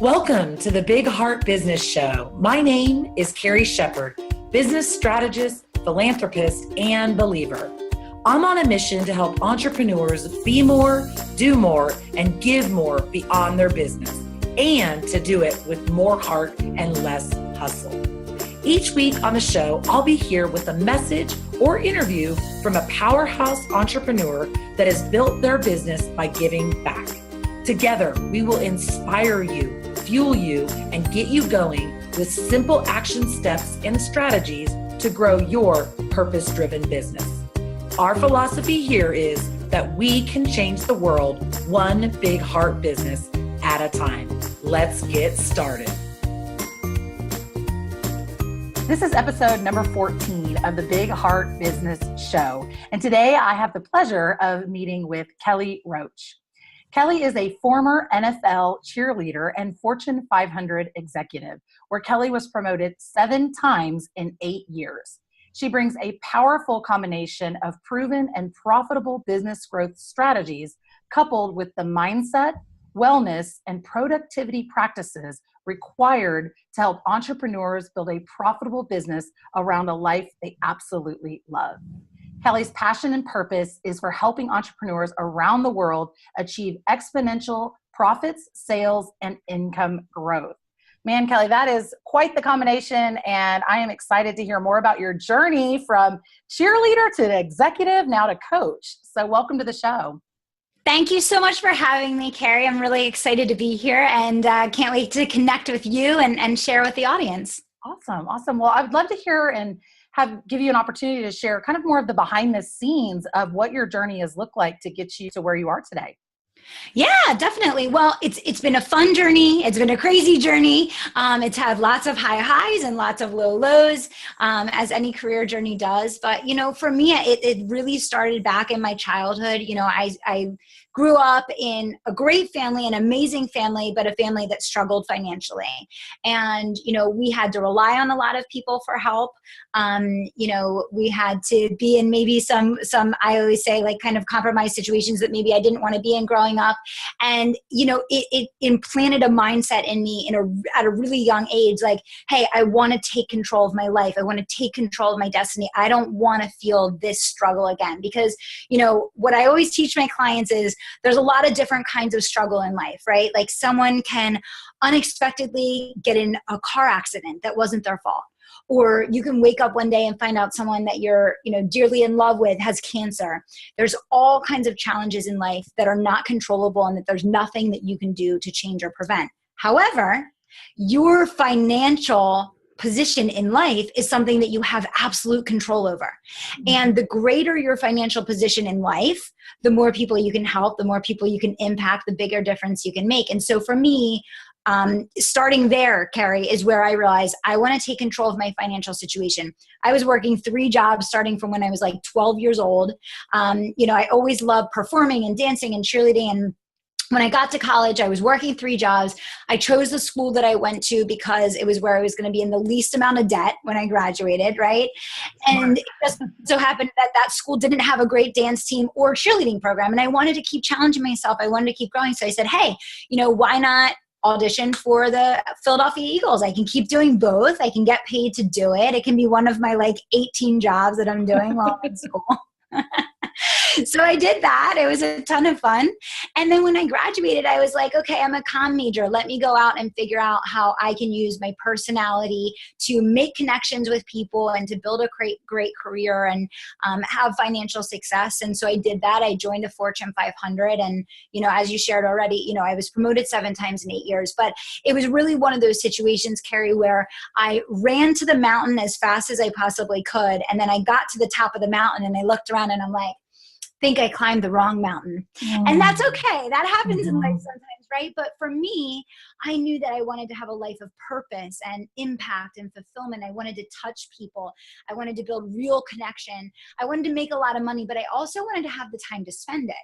Welcome to the Big Heart Business Show. My name is Carrie Shepard, business strategist, philanthropist, and believer. I'm on a mission to help entrepreneurs be more, do more, and give more beyond their business, and to do it with more heart and less hustle. Each week on the show, I'll be here with a message or interview from a powerhouse entrepreneur that has built their business by giving back. Together, we will inspire you, fuel you, and get you going with simple action steps and strategies to grow your purpose-driven business. Our philosophy here is that we can change the world one big heart business at a time. Let's get started. This is episode number 14 of the Big Heart Business Show. And today I have the pleasure of meeting with Kelly Roach. Kelly is a former NFL cheerleader and Fortune 500 executive, where Kelly was promoted 7 times in 8 years. She brings a powerful combination of proven and profitable business growth strategies, coupled with the mindset, wellness, and productivity practices required to help entrepreneurs build a profitable business around a life they absolutely love. Kelly's passion and purpose is for helping entrepreneurs around the world achieve exponential profits, sales, and income growth. Man, Kelly, that is quite the combination, and I am excited to hear more about your journey from cheerleader to executive, now to coach. So welcome to the show. Thank you so much for having me, Carrie. I'm really excited to be here and can't wait to connect with you and share with the audience. Awesome. Well, I would love to hear and give you an opportunity to share kind of more of the behind the scenes of what your journey has looked like to get you to where you are today. Yeah, definitely. Well, it's been a fun journey. It's been a crazy journey. It's had lots of high highs and lots of low lows, as any career journey does. But, for me, it really started back in my childhood. I grew up in a great family, an amazing family, but a family that struggled financially. And, we had to rely on a lot of people for help. We had to be in maybe some, I always say, like kind of compromised situations that maybe I didn't want to be in growing up. And, it implanted a mindset in me at a really young age, like, hey, I want to take control of my life. I want to take control of my destiny. I don't want to feel this struggle again, because, what I always teach my clients is there's a lot of different kinds of struggle in life, right? Like someone can unexpectedly get in a car accident that wasn't their fault. Or you can wake up one day and find out someone that you're, dearly in love with has cancer. There's all kinds of challenges in life that are not controllable and that there's nothing that you can do to change or prevent. However, your financial position in life is something that you have absolute control over. And the greater your financial position in life, the more people you can help, the more people you can impact, the bigger difference you can make. And so for me, starting there, Carrie, is where I realized I want to take control of my financial situation. I was working 3 jobs starting from when I was like 12 years old. I always loved performing and dancing and cheerleading. And when I got to college, I was working 3 jobs. I chose the school that I went to because it was where I was going to be in the least amount of debt when I graduated, right? And it just so happened that that school didn't have a great dance team or cheerleading program. And I wanted to keep challenging myself. I wanted to keep growing. So I said, hey, why not audition for the Philadelphia Eagles? I can keep doing both. I can get paid to do it. It can be one of my 18 jobs that I'm doing while I'm in school. So I did that. It was a ton of fun. And then when I graduated, I was like, okay, I'm a comm major. Let me go out and figure out how I can use my personality to make connections with people and to build a great career and have financial success. And so I did that. I joined the Fortune 500. And, as you shared already, I was promoted 7 times in 8 years. But it was really one of those situations, Carrie, where I ran to the mountain as fast as I possibly could. And then I got to the top of the mountain and I looked around and I'm like, think I climbed the wrong mountain. And that's okay. That happens in life sometimes, right? But for me, I knew that I wanted to have a life of purpose and impact and fulfillment. I wanted to touch people. I wanted to build real connection. I wanted to make a lot of money, but I also wanted to have the time to spend it.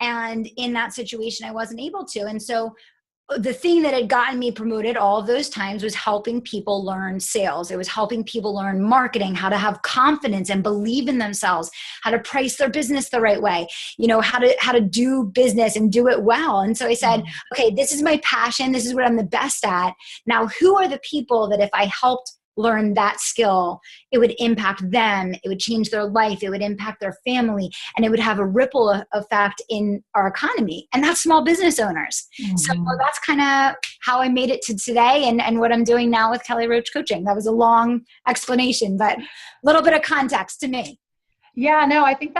And in that situation, I wasn't able to. And so the thing that had gotten me promoted all of those times was helping people learn sales. It was helping people learn marketing, how to have confidence and believe in themselves, how to price their business the right way, how to do business and do it well. And so I said, okay, this is my passion. This is what I'm the best at. Now, who are the people that if I helped learn that skill, it would impact them, it would change their life, it would impact their family, and it would have a ripple effect in our economy. And that's small business owners. So that's kind of how I made it to today and what I'm doing now with Kelly Roach Coaching. That was a long explanation, but a little bit of context to me. Yeah, no, I think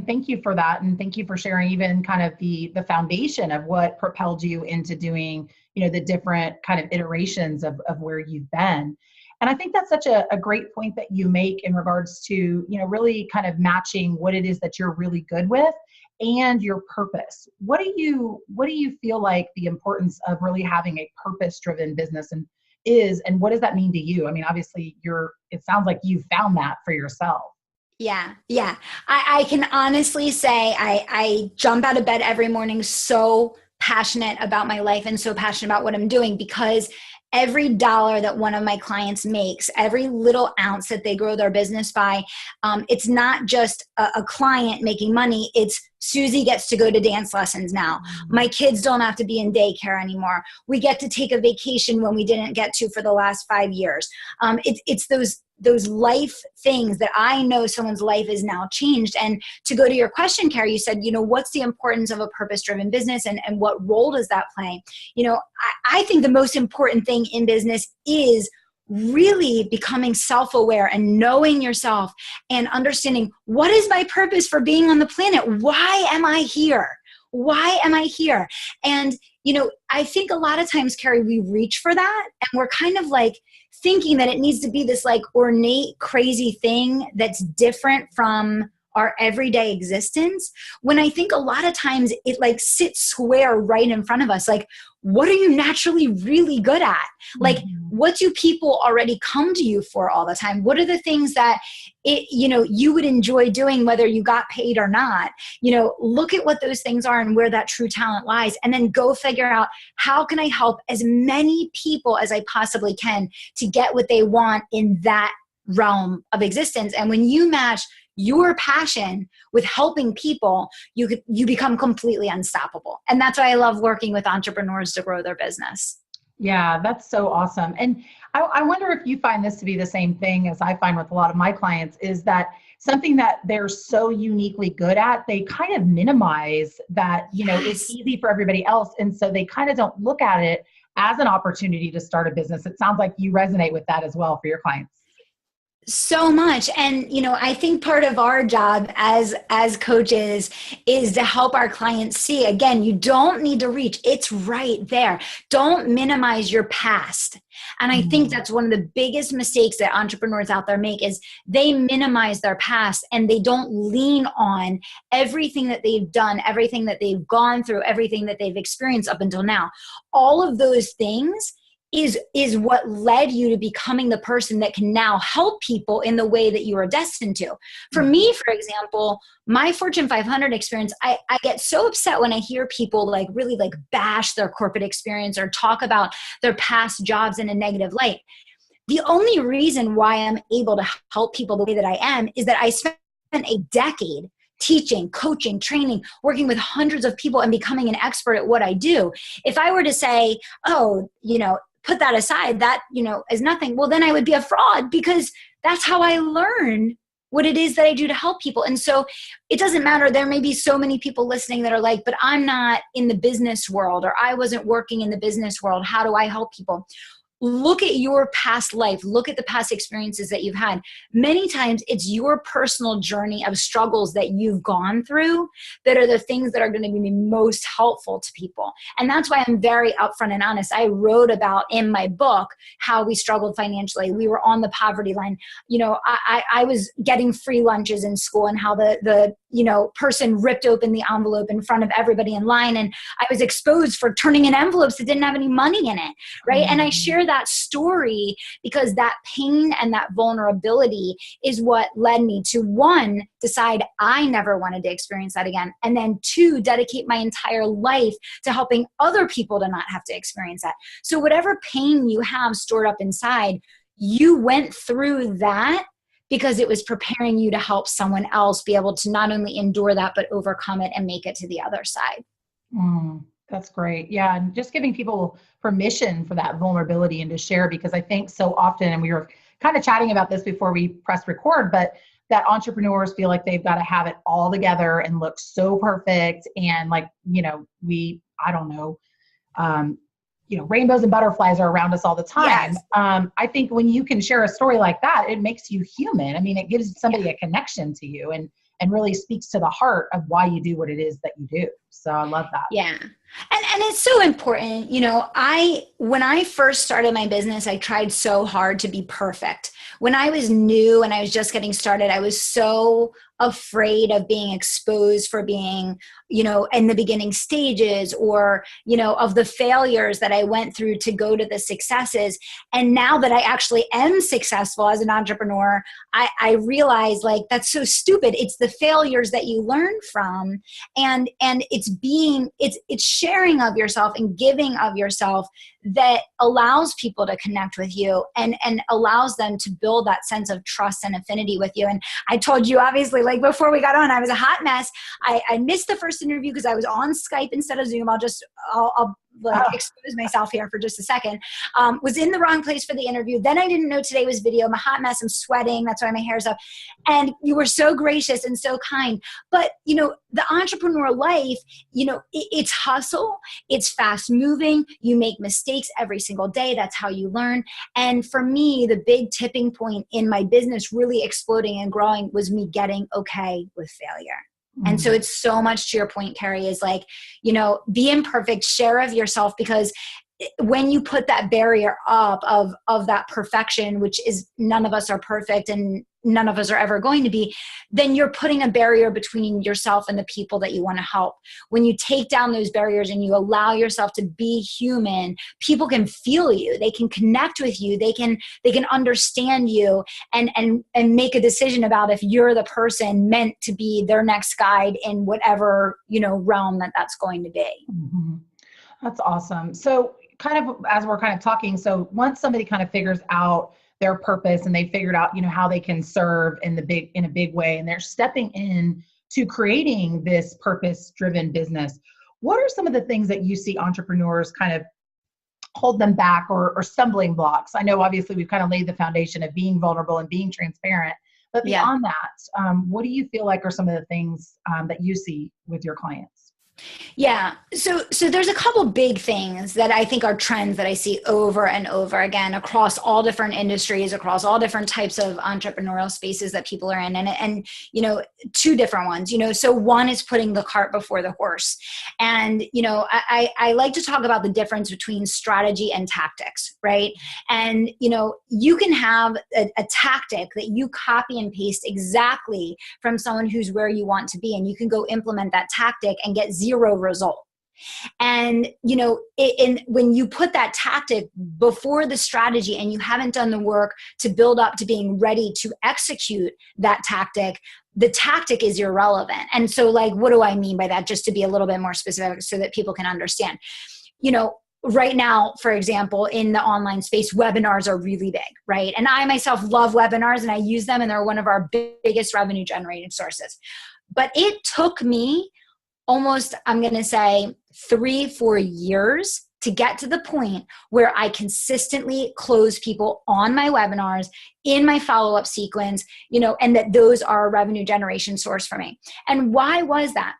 thank you for that. And thank you for sharing even kind of the foundation of what propelled you into doing, the different kind of iterations of where you've been. And I think that's such a great point that you make in regards to, really kind of matching what it is that you're really good with and your purpose. What do you feel like the importance of really having a purpose-driven business and what does that mean to you? I mean, obviously it sounds like you found that for yourself. Yeah. I can honestly say I jump out of bed every morning so passionate about my life and so passionate about what I'm doing, because every dollar that one of my clients makes, every little ounce that they grow their business by, it's not just a client making money. It's Susie gets to go to dance lessons now. My kids don't have to be in daycare anymore. We get to take a vacation when we didn't get to for the last 5 years. It's those life things that I know someone's life is now changed. And to go to your question, Carrie, you said, what's the importance of a purpose-driven business and what role does that play? I think the most important thing in business is really becoming self-aware and knowing yourself and understanding what is my purpose for being on the planet? Why am I here? Why am I here? And, I think a lot of times, Carrie, we reach for that and we're kind of like thinking that it needs to be this like ornate, crazy thing that's different from our everyday existence, when I think a lot of times it like sits square right in front of us. Like, what are you naturally really good at? Like, what do people already come to you for all the time? What are the things that you would enjoy doing, whether you got paid or not? Look at what those things are and where that true talent lies, and then go figure out, how can I help as many people as I possibly can to get what they want in that realm of existence? And when you match your passion with helping people, you become completely unstoppable. And that's why I love working with entrepreneurs to grow their business. Yeah, that's so awesome. And I wonder if you find this to be the same thing as I find with a lot of my clients, is that something that they're so uniquely good at, they kind of minimize that, it's easy for everybody else. And so they kind of don't look at it as an opportunity to start a business. It sounds like you resonate with that as well for your clients. So much. And, I think part of our job as coaches is to help our clients see, again, you don't need to reach. It's right there. Don't minimize your past. And I think that's one of the biggest mistakes that entrepreneurs out there make, is they minimize their past and they don't lean on everything that they've done, everything that they've gone through, everything that they've experienced up until now. All of those things is what led you to becoming the person that can now help people in the way that you are destined to. For me, for example, my Fortune 500 experience, I get so upset when I hear people like really like bash their corporate experience or talk about their past jobs in a negative light. The only reason why I'm able to help people the way that I am is that I spent a decade teaching, coaching, training, working with hundreds of people and becoming an expert at what I do. If I were to say, put that aside, that, is nothing, well, then I would be a fraud, because that's how I learn what it is that I do to help people. And so it doesn't matter. There may be so many people listening that are like, but I'm not in the business world, or I wasn't working in the business world. How do I help people? Look at your past life. Look at the past experiences that you've had. Many times it's your personal journey of struggles that you've gone through that are the things that are going to be most helpful to people. And that's why I'm very upfront and honest. I wrote about in my book how we struggled financially. We were on the poverty line. I was getting free lunches in school, and how the person ripped open the envelope in front of everybody in line. And I was exposed for turning in envelopes that didn't have any money in it. Right. And I share that that story, because that pain and that vulnerability is what led me to, one, decide I never wanted to experience that again. And then two, dedicate my entire life to helping other people to not have to experience that. So whatever pain you have stored up inside, you went through that because it was preparing you to help someone else be able to not only endure that, but overcome it and make it to the other side. That's great. Yeah. And just giving people permission for that vulnerability and to share, because I think so often, and we were kind of chatting about this before we pressed record, but that entrepreneurs feel like they've got to have it all together and look so perfect. And like, I don't know, rainbows and butterflies are around us all the time. Yes. I think when you can share a story like that, it makes you human. I mean, it gives somebody a connection to you and really speaks to the heart of why you do what it is that you do. So I love that. Yeah. And it's so important. When I first started my business, I tried so hard to be perfect. When I was new and I was just getting started, I was so afraid of being exposed for being, in the beginning stages, or, of the failures that I went through to go to the successes. And now that I actually am successful as an entrepreneur, I realize, like, that's so stupid. It's the failures that you learn from, and it's sharing of yourself and giving of yourself that allows people to connect with you and allows them to build that sense of trust and affinity with you. And I told you, obviously, like before we got on, I was a hot mess. I missed the first interview because I was on Skype instead of Zoom. I'll expose myself here for just a second. Was in the wrong place for the interview. Then I didn't know today was video. I'm a hot mess. I'm sweating. That's why my hair's up. And you were so gracious and so kind. But, the entrepreneur life, it's hustle. It's fast moving. You make mistakes every single day. That's how you learn. And for me, the big tipping point in my business really exploding and growing was me getting okay with failure. And so it's so much to your point, Carrie, is like, be imperfect, share of yourself, because when you put that barrier up of that perfection, which is, none of us are perfect and none of us are ever going to be, then you're putting a barrier between yourself and the people that you want to help. When you take down those barriers and you allow yourself to be human, people can feel you, they can connect with you, they can understand you and make a decision about if you're the person meant to be their next guide in whatever, realm that's going to be. Mm-hmm. That's awesome. So kind of as we're kind of talking, so once somebody kind of figures out their purpose and they figured out, how they can serve in a big way, and they're stepping in to creating this purpose-driven business, what are some of the things that you see entrepreneurs kind of hold them back or stumbling blocks? I know obviously we've kind of laid the foundation of being vulnerable and being transparent, but beyond that, what do you feel like are some of the things that you see with your clients? Yeah. So there's a couple big things that I think are trends that I see over and over again across all different industries, across all different types of entrepreneurial spaces that people are in. And two different ones, so one is putting the cart before the horse. And, I like to talk about the difference between strategy and tactics, right? And, you can have a tactic that you copy and paste exactly from someone who's where you want to be. And you can go implement that tactic and get zero result. And, when you put that tactic before the strategy and you haven't done the work to build up to being ready to execute that tactic, the tactic is irrelevant. And so, like, what do I mean by that? Just to be a little bit more specific so that people can understand, right now, for example, in the online space, webinars are really big, right? And I myself love webinars and I use them, and they're one of our biggest revenue generating sources. But it took me almost, I'm going to say 3-4 years to get to the point where I consistently close people on my webinars in my follow-up sequence, and that those are a revenue generation source for me. And why was that?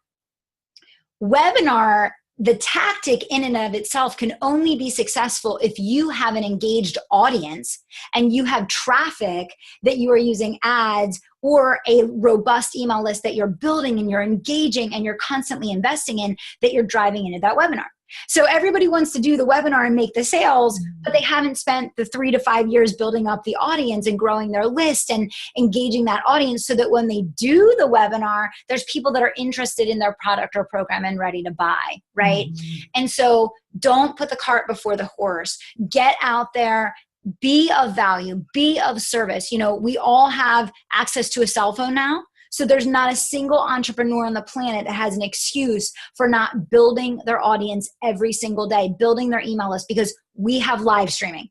Webinar, the tactic in and of itself can only be successful if you have an engaged audience and you have traffic that you are using ads or a robust email list that you're building and you're engaging and you're constantly investing in, that you're driving into that webinar. So everybody wants to do the webinar and make the sales, but they haven't spent the 3 to 5 years building up the audience and growing their list and engaging that audience so that when they do the webinar, there's people that are interested in their product or program and ready to buy, right? And so don't put the cart before the horse. Get out there, be of value, be of service. You know, we all have access to a cell phone now. So there's not a single entrepreneur on the planet that has an excuse for not building their audience every single day, building their email list, because we have live streaming.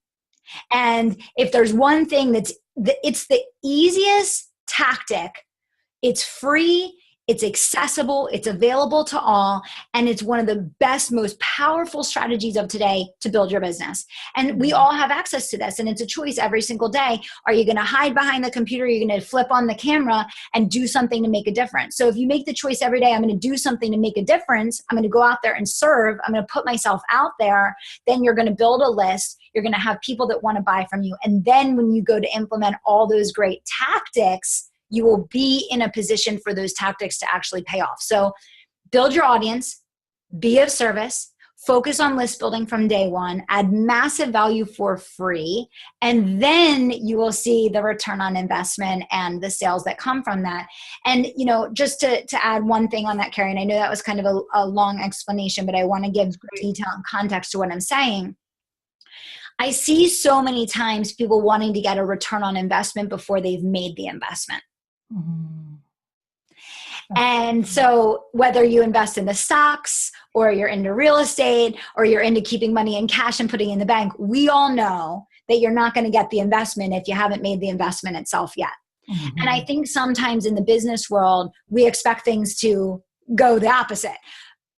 And if there's one thing it's the easiest tactic, it's free, it's accessible, it's available to all, and it's one of the best, most powerful strategies of today to build your business. And we all have access to this, and it's a choice every single day. Are you going to hide behind the computer? Are you going to flip on the camera and do something to make a difference? So if you make the choice every day, I'm going to do something to make a difference, I'm going to go out there and serve, I'm going to put myself out there, then you're going to build a list, you're going to have people that want to buy from you. And then when you go to implement all those great tactics, you will be in a position for those tactics to actually pay off. So build your audience, be of service, focus on list building from day one, add massive value for free, and then you will see the return on investment and the sales that come from that. And, you know, just to add one thing on that, Carrie, and I know that was kind of a long explanation, but I want to give detail and context to what I'm saying. I see so many times people wanting to get a return on investment before they've made the investment. And so whether you invest in the stocks or you're into real estate or you're into keeping money in cash and putting it in the bank, we all know that you're not going to get the investment if you haven't made the investment itself yet. And I think sometimes in the business world, we expect things to go the opposite.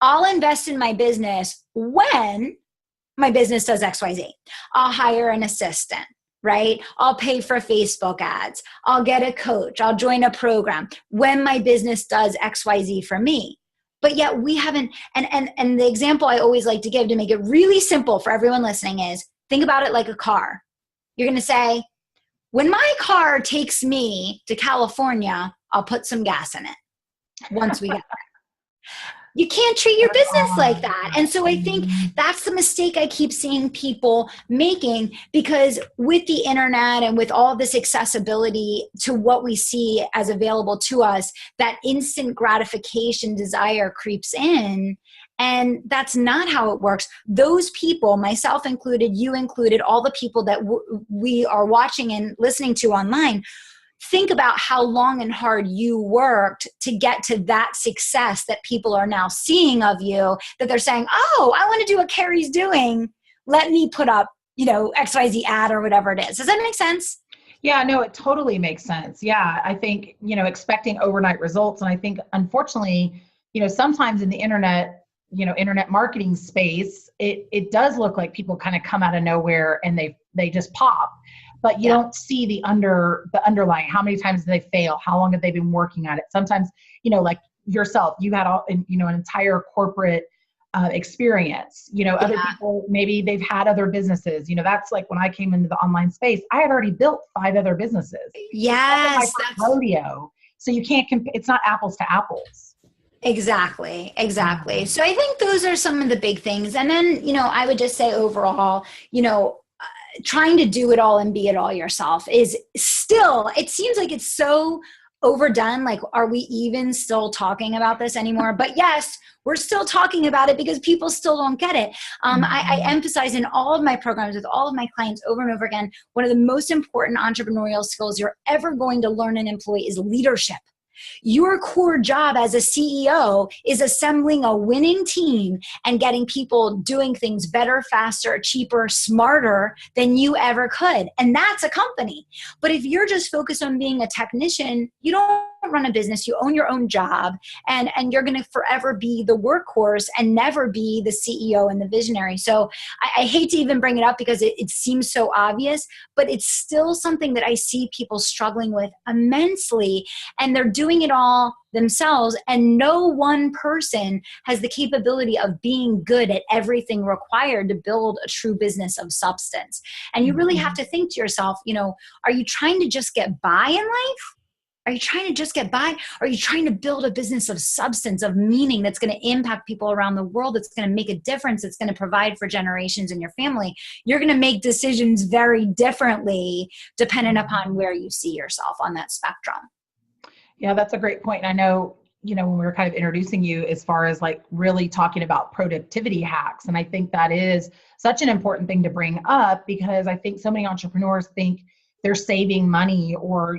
I'll invest in my business when my business does XYZ. I'll hire an assistant. Right? I'll pay for Facebook ads. I'll get a coach. I'll join a program when my business does XYZ for me. But yet we haven't, and the example I always like to give to make it really simple for everyone listening is, think about it like a car. You're going to say, when my car takes me to California, I'll put some gas in it once we get there. You can't treat your business like that. And so I think that's the mistake I keep seeing people making, because with the internet and with all this accessibility to what we see as available to us, that instant gratification desire creeps in. And that's not how it works. Those people, myself included, you included, all the people that we are watching and listening to online, think about how long and hard you worked to get to that success that people are now seeing of you, that they're saying, oh, I want to do what Carrie's doing. Let me put up, you know, XYZ ad or whatever it is. Does that make sense? Yeah, no, it totally makes sense. Yeah, I think, you know, expecting overnight results. And I think, unfortunately, you know, sometimes in the internet, you know, internet marketing space, it does look like people kind of come out of nowhere and they just pop. But you don't see the underlying, how many times did they fail? How long have they been working at it? Sometimes, you know, like yourself, you had an entire corporate experience. You know, other people, maybe they've had other businesses. You know, that's like when I came into the online space, I had already built 5 other businesses. Yes. That's rodeo. So you can't it's not apples to apples. Exactly. So I think those are some of the big things. And then, you know, I would just say overall, you know, trying to do it all and be it all yourself is still, it seems like it's so overdone. Like, are we even still talking about this anymore? But yes, we're still talking about it because people still don't get it. I emphasize in all of my programs with all of my clients over and over again, one of the most important entrepreneurial skills you're ever going to learn and employ is leadership. Your core job as a CEO is assembling a winning team and getting people doing things better, faster, cheaper, smarter than you ever could. And that's a company. But if you're just focused on being a technician, you don't run a business, you own your own job, and you're going to forever be the workhorse and never be the CEO and the visionary. So I hate to even bring it up because it seems so obvious, but it's still something that I see people struggling with immensely, and they're doing it all themselves, and no one person has the capability of being good at everything required to build a true business of substance. And you really have to think to yourself, you know, are you trying to just get by in life? Are you trying to just get by? Or are you trying to build a business of substance, of meaning that's going to impact people around the world, that's going to make a difference, that's going to provide for generations in your family? You're going to make decisions very differently depending upon where you see yourself on that spectrum. Yeah, that's a great point. And I know, when we were kind of introducing you as far as like really talking about productivity hacks. And I think that is such an important thing to bring up, because I think so many entrepreneurs think they're saving money, or,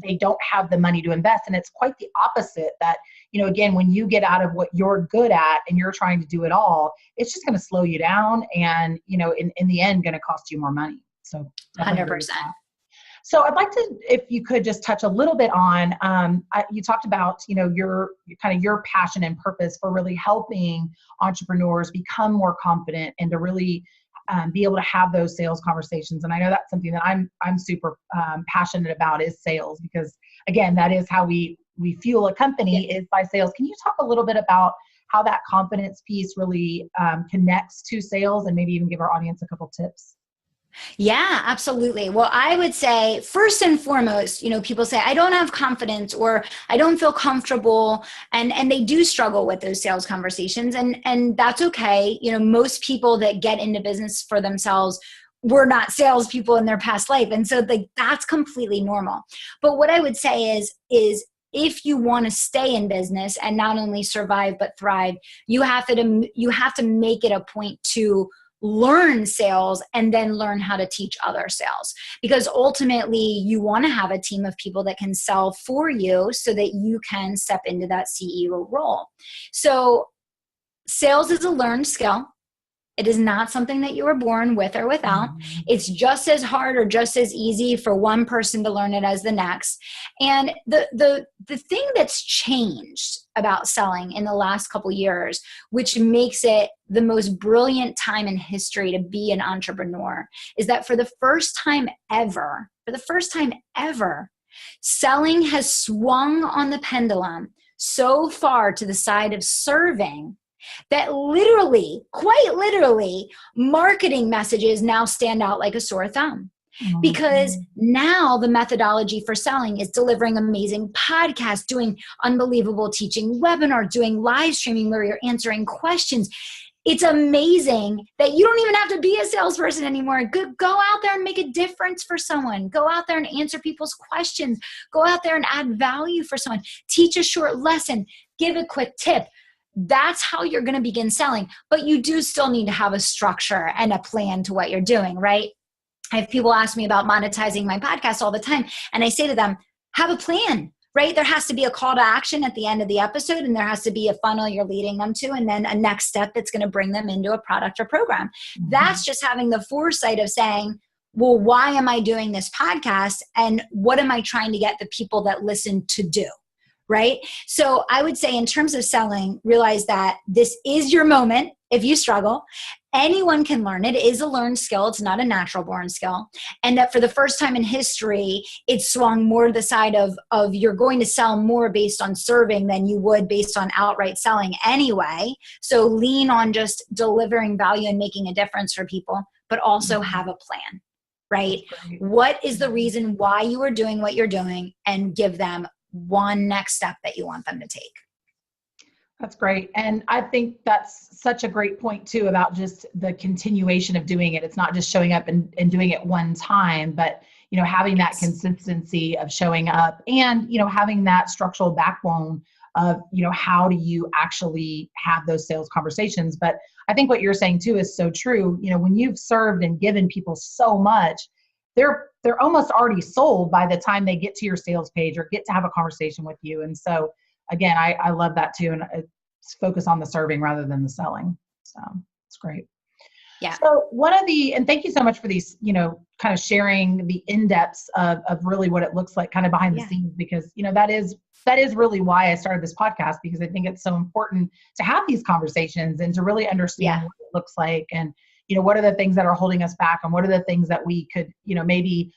they don't have the money to invest. And it's quite the opposite, that, again, when you get out of what you're good at and you're trying to do it all, it's just going to slow you down, and, in the end, going to cost you more money. So 100%. So I'd like to, if you could just touch a little bit on, you talked about, your passion and purpose for really helping entrepreneurs become more confident and to really be able to have those sales conversations. And I know that's something that I'm super passionate about, is sales, because again, that is how we fuel a company, is by sales. Can you talk a little bit about how that confidence piece really connects to sales, and maybe even give our audience a couple tips? Yeah, absolutely. Well, I would say first and foremost, people say, I don't have confidence, or I don't feel comfortable. And they do struggle with those sales conversations. And that's okay. Most people that get into business for themselves were not salespeople in their past life. And so that's completely normal. But what I would say is if you want to stay in business and not only survive, but thrive, you have to make it a point to learn sales and then learn how to teach other sales, because ultimately you want to have a team of people that can sell for you so that you can step into that CEO role. So sales is a learned skill. It is not something that you were born with or without. It's just as hard or just as easy for one person to learn it as the next. And the thing that's changed about selling in the last couple years, which makes it the most brilliant time in history to be an entrepreneur, is that for the first time ever, selling has swung on the pendulum so far to the side of serving that quite literally, marketing messages now stand out like a sore thumb. Because now the methodology for selling is delivering amazing podcasts, doing unbelievable teaching webinars, doing live streaming where you're answering questions. It's amazing that you don't even have to be a salesperson anymore. Go out there and make a difference for someone. Go out there and answer people's questions. Go out there and add value for someone. Teach a short lesson. Give a quick tip. That's how you're going to begin selling. But you do still need to have a structure and a plan to what you're doing, right? I have people ask me about monetizing my podcast all the time. And I say to them, have a plan, right? There has to be a call to action at the end of the episode, and there has to be a funnel you're leading them to, and then a next step that's going to bring them into a product or program. That's just having the foresight of saying, well, why am I doing this podcast? And what am I trying to get the people that listen to do? Right? So I would say in terms of selling, realize that this is your moment. If you struggle, anyone can learn it. It is a learned skill. It's not a natural born skill. And that for the first time in history, it swung more to the side of you're going to sell more based on serving than you would based on outright selling anyway. So lean on just delivering value and making a difference for people, but also have a plan, right? What is the reason why you are doing what you're doing, and give them one next step that you want them to take. That's great. And I think that's such a great point too, about just the continuation of doing it. It's not just showing up and doing it one time, but, having that consistency of showing up, and, having that structural backbone of, how do you actually have those sales conversations. But I think what you're saying too is so true. When you've served and given people so much, they're almost already sold by the time they get to your sales page or get to have a conversation with you. And so again, I love that too. And it's focus on the serving rather than the selling. So it's great. Yeah. So and thank you so much for these, kind of sharing the in-depths of really what it looks like kind of behind the scenes, because, that is really why I started this podcast, because I think it's so important to have these conversations and to really understand what it looks like, and, what are the things that are holding us back, and what are the things that we could, maybe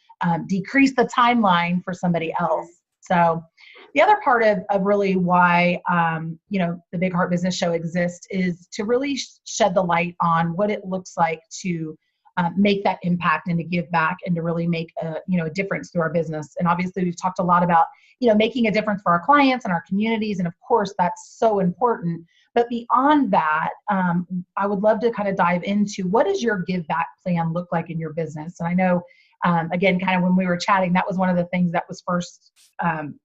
decrease the timeline for somebody else. So the other part of really why, the Big Heart Business Show exists is to really shed the light on what it looks like to make that impact and to give back and to really make a difference through our business. And obviously we've talked a lot about, making a difference for our clients and our communities. And of course that's so important. But beyond that, I would love to kind of dive into what does your give back plan look like in your business? And I know, again, kind of when we were chatting, that was one of the things that was first kind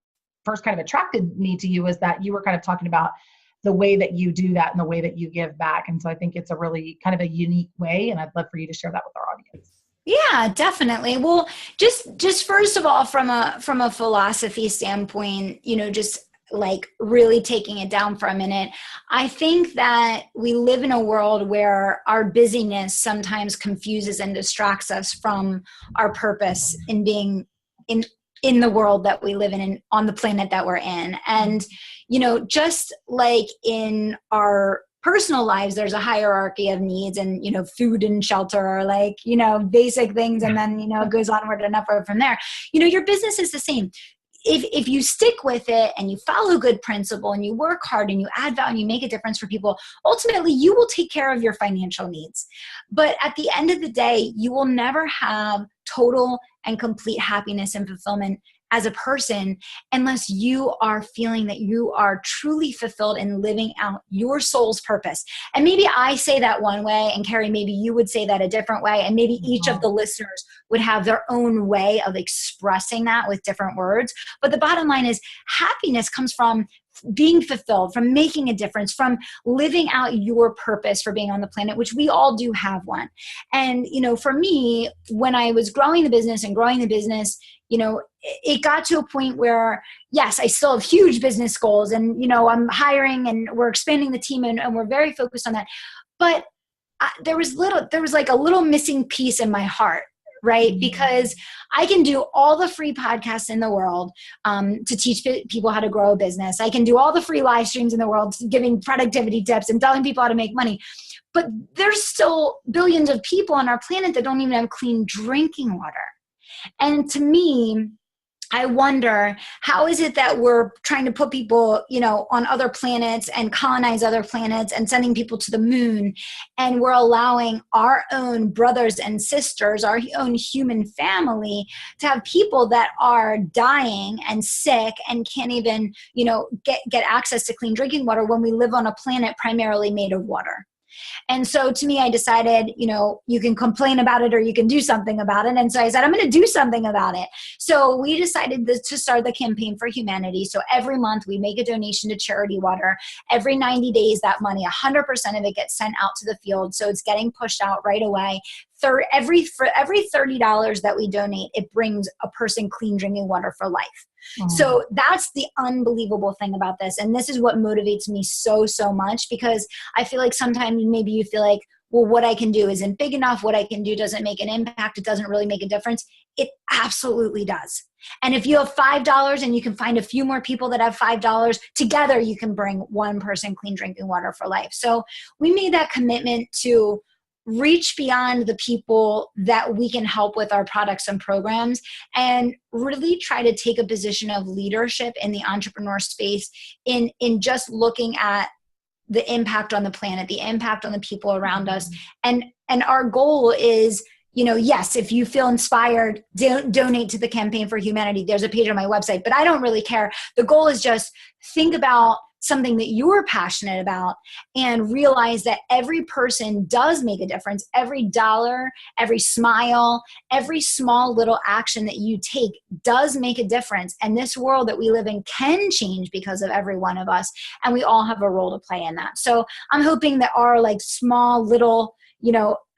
of attracted me to you, is that you were kind of talking about the way that you do that and the way that you give back. And so I think it's a really kind of a unique way. And I'd love for you to share that with our audience. Yeah, definitely. Well, just first of all, from a philosophy standpoint, just like really taking it down for a minute, I think that we live in a world where our busyness sometimes confuses and distracts us from our purpose in being in the world that we live in and on the planet that we're in. And, just like in our personal lives, there's a hierarchy of needs, and, food and shelter are like, basic things. And then, it goes onward and upward from there. Your business is the same. If you stick with it and you follow good principle and you work hard and you add value and you make a difference for people, ultimately you will take care of your financial needs. But at the end of the day, you will never have total and complete happiness and fulfillment as a person unless you are feeling that you are truly fulfilled in living out your soul's purpose. And maybe I say that one way, and Carrie, maybe you would say that a different way, and maybe each of the listeners would have their own way of expressing that with different words. But the bottom line is happiness comes from being fulfilled, from making a difference, from living out your purpose for being on the planet, which we all do have one. And, for me, when I was growing the business, it got to a point where, yes, I still have huge business goals, and, I'm hiring and we're expanding the team, and we're very focused on that. But there was like a little missing piece in my heart, right? Mm-hmm. Because I can do all the free podcasts in the world to teach people how to grow a business. I can do all the free live streams in the world, giving productivity tips and telling people how to make money. But there's still billions of people on our planet that don't even have clean drinking water. And to me, I wonder, how is it that we're trying to put people, on other planets and colonize other planets and sending people to the moon, and we're allowing our own brothers and sisters, our own human family, to have people that are dying and sick and can't even, get access to clean drinking water when we live on a planet primarily made of water. And so to me, I decided, you can complain about it or you can do something about it. And so I said, I'm going to do something about it. So we decided to start the Campaign for Humanity. So every month we make a donation to Charity Water. Every 90 days, that money, 100% of it gets sent out to the field. So it's getting pushed out right away. For every $30 that we donate, it brings a person clean drinking water for life. Mm. So that's the unbelievable thing about this. And this is what motivates me so, so much, because I feel like sometimes maybe you feel like, well, what I can do isn't big enough. What I can do doesn't make an impact. It doesn't really make a difference. It absolutely does. And if you have $5 and you can find a few more people that have $5, together you can bring one person clean drinking water for life. So we made that commitment to reach beyond the people that we can help with our products and programs, and really try to take a position of leadership in the entrepreneur space in just looking at the impact on the planet, the impact on the people around us. And our goal is, yes, if you feel inspired, donate to the Campaign for Humanity. There's a page on my website, but I don't really care. The goal is just think about something that you're passionate about and realize that every person does make a difference. Every dollar, every smile, every small little action that you take does make a difference. And this world that we live in can change because of every one of us. And we all have a role to play in that. So I'm hoping that our small little,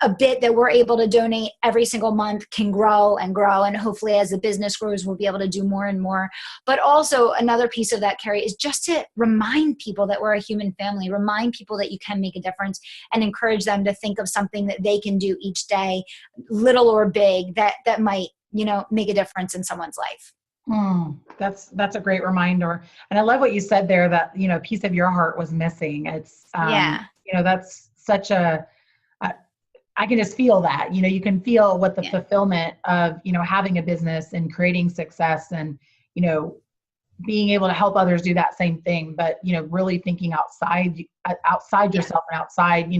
a bit that we're able to donate every single month can grow and grow. And hopefully as the business grows, we'll be able to do more and more. But also another piece of that, Carrie, is just to remind people that we're a human family, remind people that you can make a difference, and encourage them to think of something that they can do each day, little or big, that might, make a difference in someone's life. That's a great reminder. And I love what you said there, that, a piece of your heart was missing. It's, that's such I can just feel that, you can feel what the fulfillment of, having a business and creating success and, being able to help others do that same thing, but, really thinking outside yourself and outside,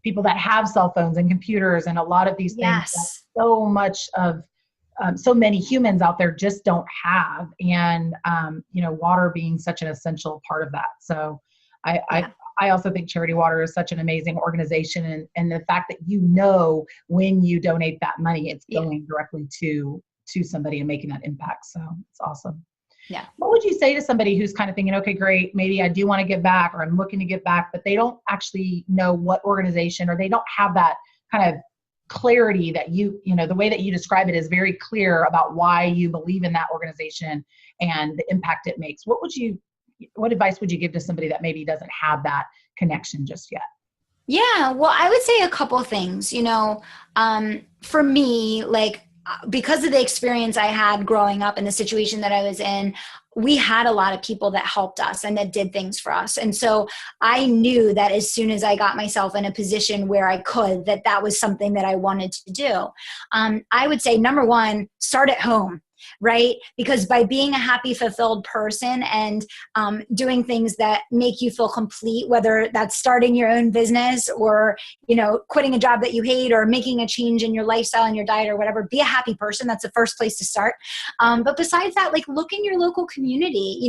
people that have cell phones and computers and a lot of these things that Yes. so much of so many humans out there just don't have. And, water being such an essential part of that. So I, Yeah. I, I also think Charity Water is such an amazing organization. And the fact that, when you donate that money, it's Yeah. going directly to somebody and making that impact. So it's awesome. Yeah. What would you say to somebody who's kind of thinking, okay, great, maybe I do want to give back or I'm looking to give back, but they don't actually know what organization, or they don't have that kind of clarity that the way that you describe it is very clear about why you believe in that organization and the impact it makes. What advice would you give to somebody that maybe doesn't have that connection just yet? Yeah, well, I would say a couple things. For me, like, because of the experience I had growing up and the situation that I was in, we had a lot of people that helped us and that did things for us. And so I knew that as soon as I got myself in a position where I could, that was something that I wanted to do. I would say, number one, start at home. Right? Because by being a happy, fulfilled person and doing things that make you feel complete, whether that's starting your own business or, quitting a job that you hate or making a change in your lifestyle and your diet or whatever, be a happy person. That's the first place to start. But besides that, like, look in your local community,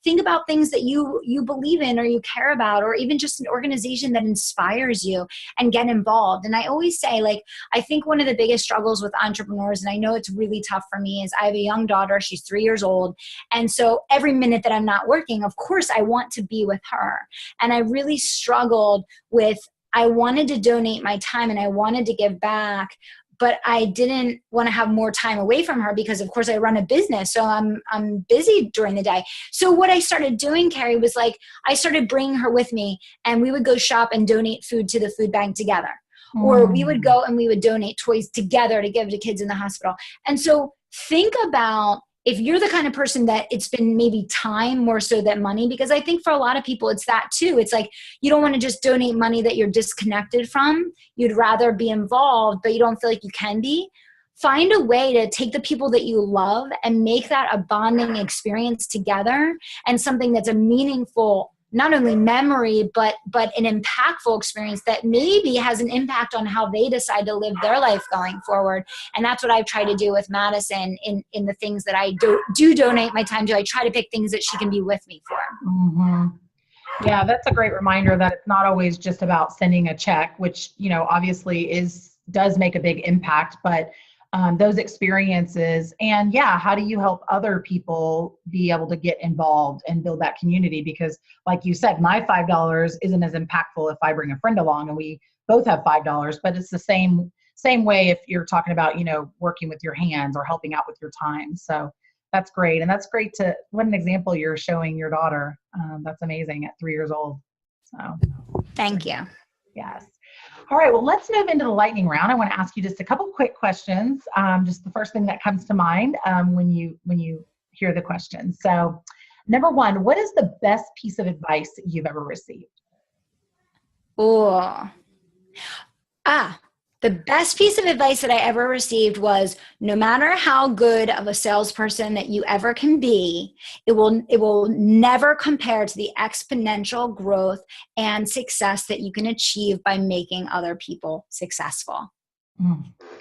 think about things that you believe in or you care about, or even just an organization that inspires you, and get involved. And I always say, like, I think one of the biggest struggles with entrepreneurs, and I know it's really tough for me, is I have a young daughter. She's 3 years old. And so every minute that I'm not working, of course, I want to be with her. And I really struggled with, I wanted to donate my time and I wanted to give back, but I didn't want to have more time away from her because, of course, I run a business. So I'm busy during the day. So what I started doing, Carrie, was like, I started bringing her with me and we would go shop and donate food to the food bank together. Or we would go and we would donate toys together to give to kids in the hospital. And so think about, if you're the kind of person that it's been maybe time more so than money, because I think for a lot of people, it's that too. It's like, you don't want to just donate money that you're disconnected from. You'd rather be involved, but you don't feel like you can be. Find a way to take the people that you love and make that a bonding experience together, and something that's a meaningful, not only memory, but an impactful experience that maybe has an impact on how they decide to live their life going forward. And that's what I've tried to do with Madison in the things that I do donate my time to. I try to pick things that she can be with me for. Mm-hmm. Yeah, that's a great reminder that it's not always just about sending a check, which, obviously does make a big impact, but those experiences, and how do you help other people be able to get involved and build that community? Because like you said, my $5 isn't as impactful if I bring a friend along and we both have $5, but it's the same way if you're talking about, working with your hands or helping out with your time. So that's great. And that's great what an example you're showing your daughter. That's amazing at 3 years old. So Thank you. yes. All right, well, let's move into the lightning round. I want to ask you just a couple quick questions. Just the first thing that comes to mind when you hear the question. So, number one, what is the best piece of advice that you've ever received? The best piece of advice that I ever received was, no matter how good of a salesperson that you ever can be, it will never compare to the exponential growth and success that you can achieve by making other people successful.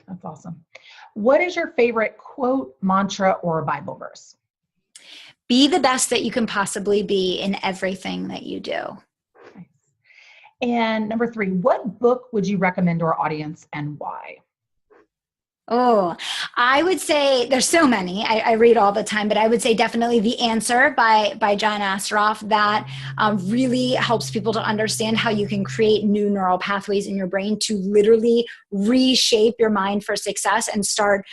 That's awesome. What is your favorite quote, mantra, or Bible verse? Be the best that you can possibly be in everything that you do. And number three, what book would you recommend to our audience and why? I would say there's so many. I read all the time, but I would say definitely The Answer by John Assaraf. That really helps people to understand how you can create new neural pathways in your brain to literally reshape your mind for success and start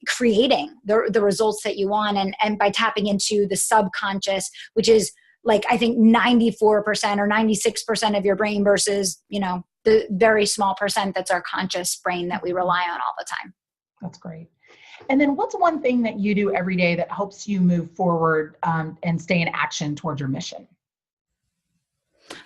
creating the results that you want. And by tapping into the subconscious, which is like, I think 94% or 96% of your brain versus, the very small percent that's our conscious brain that we rely on all the time. That's great. And then what's one thing that you do every day that helps you move forward and stay in action towards your mission?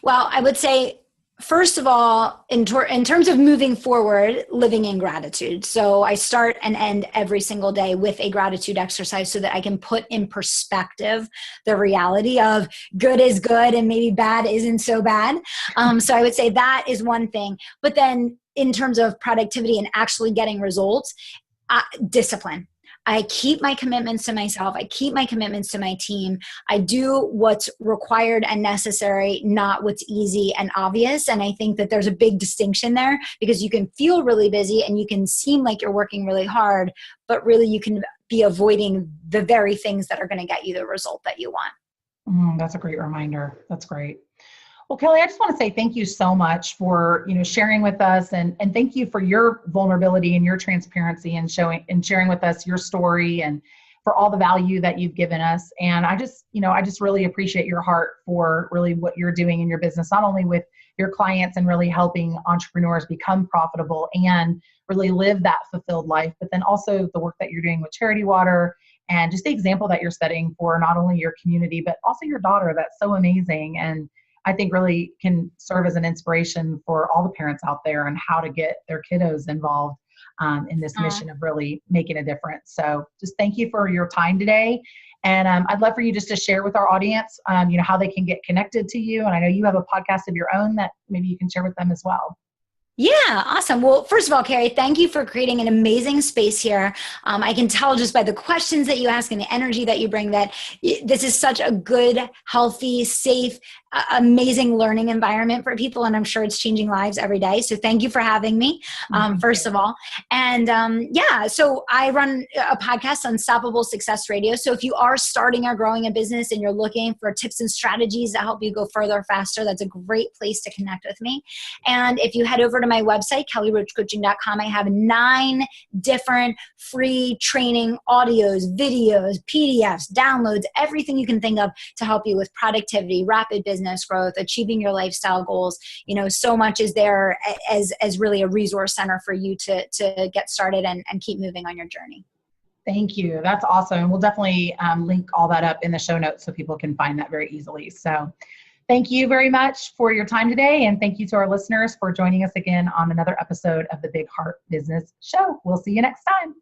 Well, I would say First of all, in terms of moving forward, living in gratitude. So I start and end every single day with a gratitude exercise so that I can put in perspective the reality of good is good and maybe bad isn't so bad. So I would say that is one thing. But then in terms of productivity and actually getting results, discipline. I keep my commitments to myself. I keep my commitments to my team. I do what's required and necessary, not what's easy and obvious. And I think that there's a big distinction there, because you can feel really busy and you can seem like you're working really hard, but really you can be avoiding the very things that are going to get you the result that you want. That's a great reminder. That's great. Well, Kelly, I just want to say thank you so much for, sharing with us, and thank you for your vulnerability and your transparency and sharing with us your story, and for all the value that you've given us. And I just really appreciate your heart for really what you're doing in your business, not only with your clients and really helping entrepreneurs become profitable and really live that fulfilled life, but then also the work that you're doing with Charity Water, and just the example that you're setting for not only your community, but also your daughter. That's so amazing. And I think really can serve as an inspiration for all the parents out there and how to get their kiddos involved in this mission of really making a difference. So just thank you for your time today. And I'd love for you just to share with our audience, how they can get connected to you. And I know you have a podcast of your own that maybe you can share with them as well. Yeah, awesome. Well, first of all, Carrie, thank you for creating an amazing space here. I can tell just by the questions that you ask and the energy that you bring that this is such a good, healthy, safe, amazing learning environment for people. And I'm sure it's changing lives every day. So thank you for having me, first of all. And so I run a podcast, Unstoppable Success Radio. So if you are starting or growing a business and you're looking for tips and strategies to help you go further, faster, that's a great place to connect with me. And if you head over to my website, kellyroachcoaching.com, I have 9 different free training audios, videos, PDFs, downloads, everything you can think of to help you with productivity, rapid business growth, achieving your lifestyle goals. So much is there as really a resource center for you to get started and keep moving on your journey. Thank you. That's awesome. And we'll definitely link all that up in the show notes so people can find that very easily. So thank you very much for your time today. And thank you to our listeners for joining us again on another episode of the Big Heart Business Show. We'll see you next time.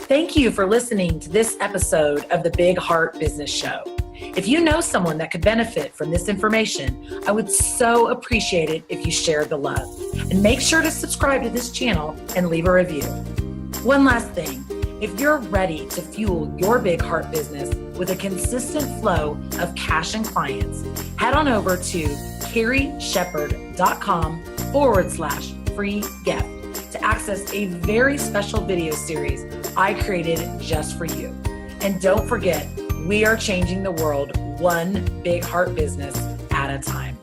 Thank you for listening to this episode of the Big Heart Business Show. If you know someone that could benefit from this information, I would so appreciate it if you shared the love. And make sure to subscribe to this channel and leave a review. One last thing, if you're ready to fuel your big heart business with a consistent flow of cash and clients, head on over to carrieshepard.com/free gift to access a very special video series I created just for you. And don't forget, we are changing the world one big heart business at a time.